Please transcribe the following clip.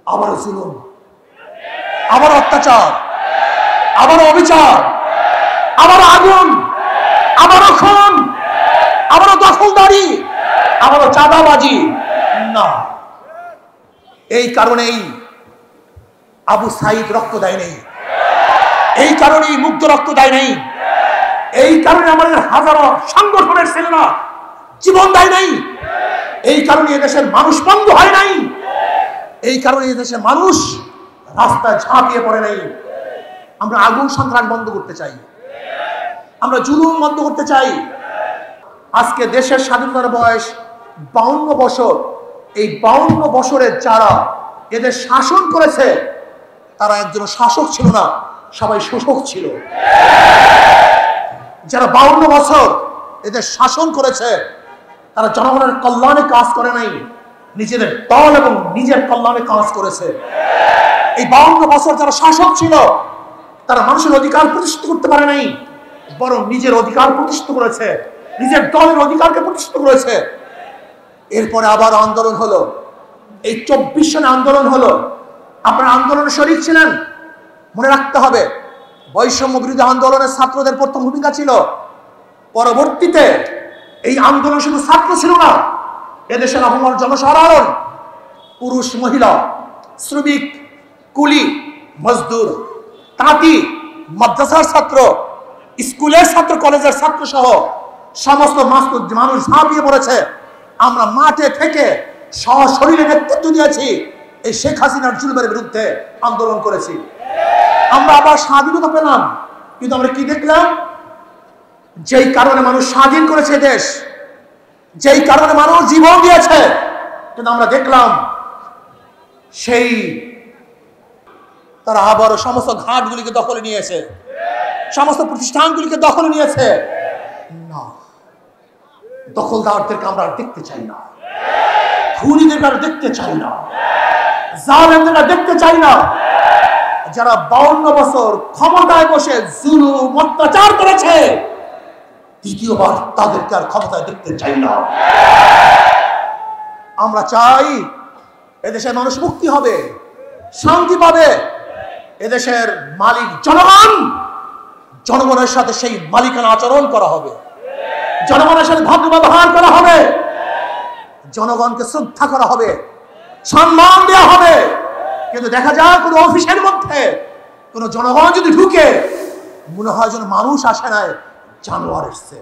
আবার জুলুম, আবার অত্যাচার, আবার অবিচার, আবার আগুন, আবারও খুন, আবারও দখলদারি, আবারও চাঁদাবাজি। না, এই কারণেই আবু সাইদ রক্ত দেয় নেই, এই কারণেই মুগ্ধ রক্ত দেয় নেই, এই কারণে আমাদের হাজারো সংগঠনের ছেলেরা জীবন দেয় নাই, এই কারণে এদেশের মানুষ বন্ধ হয় নাই, এই কারণে এদেশের মানুষ রাস্তায় ঝাঁপিয়ে পড়ে নাই। আমরা আগুন সন্ত্রাস বন্ধ করতে চাই, আমরা জুলুম বন্ধ করতে চাই। আজকে দেশের স্বাধীনতার বয়স 52 বছর। এই 52 বছরে যারা এদের শাসন করেছে তারা একজন শাসক ছিল না, সবাই শোষক ছিল। যারা 52 বছর এদের শাসন করেছে তারা জনগণের কল্যাণে কাজ করে নাই, নিজেদের দল এবং নিজের কল্যাণে কাজ করেছে। এই 52 বছর যারা শাসক ছিল তারা মানুষের অধিকার প্রতিষ্ঠিত করতে পারে নাই, বরং নিজের অধিকার প্রতিষ্ঠিত করেছে, নিজের দলের অধিকারকে প্রতিষ্ঠিত করেছে। এরপরে আবার আন্দোলন হলো, এই 24 সনে আন্দোলন হলো। আপনারা আন্দোলনে শরীক ছিলেন, মনে রাখতে হবে বৈষম্য বিরোধী আন্দোলনের ছাত্রদের প্রথম ভূমিকা ছিল। পরবর্তীতে এই আন্দোলন শুধু ছাত্র ছিল না, এদেশের আপামর জনসাধারণ, পুরুষ মহিলা, শ্রমিক, কুলি, মজদুর, তাঁতি, মাদ্রাসার ছাত্র, স্কুলের ছাত্র, কলেজের ছাত্র সহ সমস্ত মানুষ ঝাঁপিয়ে পড়েছে। আমরা মাঠে থেকে সশরীরে নেতৃত্ব দিয়েছি, এই শেখ হাসিনার জুলুমের বিরুদ্ধে আন্দোলন করেছি। আমরা আবার স্বাধীনতা পেলাম, কিন্তু আমরা কি দেখলাম? যেই কারণে মানুষ স্বাধীন করেছে দেশ, যেই কারণে মানুষ জীবন দিয়েছে, কিন্তু আমরা দেখলাম সেই তারা আবারও সমস্ত ঘাটগুলিকে দখলে নিয়েছে, সমস্ত প্রতিষ্ঠানগুলিকে দখলে নিয়েছে। না, দখলদারদেরকে আমরা দেখতে চাই না, খুনিদেরকে আমরা দেখতে চাই না, জালেমদেরকে দেখতে চাই না। যারা 52 বছর ক্ষমতায় বসে জুলুম অত্যাচার করেছে, দ্বিতীয়বার তাদেরকে আর ক্ষমতায় দেখতে চাই না। আমরা চাই এদেশের মানুষ মুক্তি হবে, শান্তি পাবে। এদেশের মালিক জনগণ, জনগণের সাথে সেই মালিকানা আচরণ করা হবে, জনগণের সাথে ভদ্র ব্যবহার করা হবে, জনগণকে শ্রদ্ধা করা হবে, সম্মান দেওয়া হবে। কিন্তু দেখা যায় কোনো অফিসের মধ্যে কোনো জনগণ যদি ঢুকে, মনে হয় যেন মানুষ আসে নাই, জানোয়ার এসছে।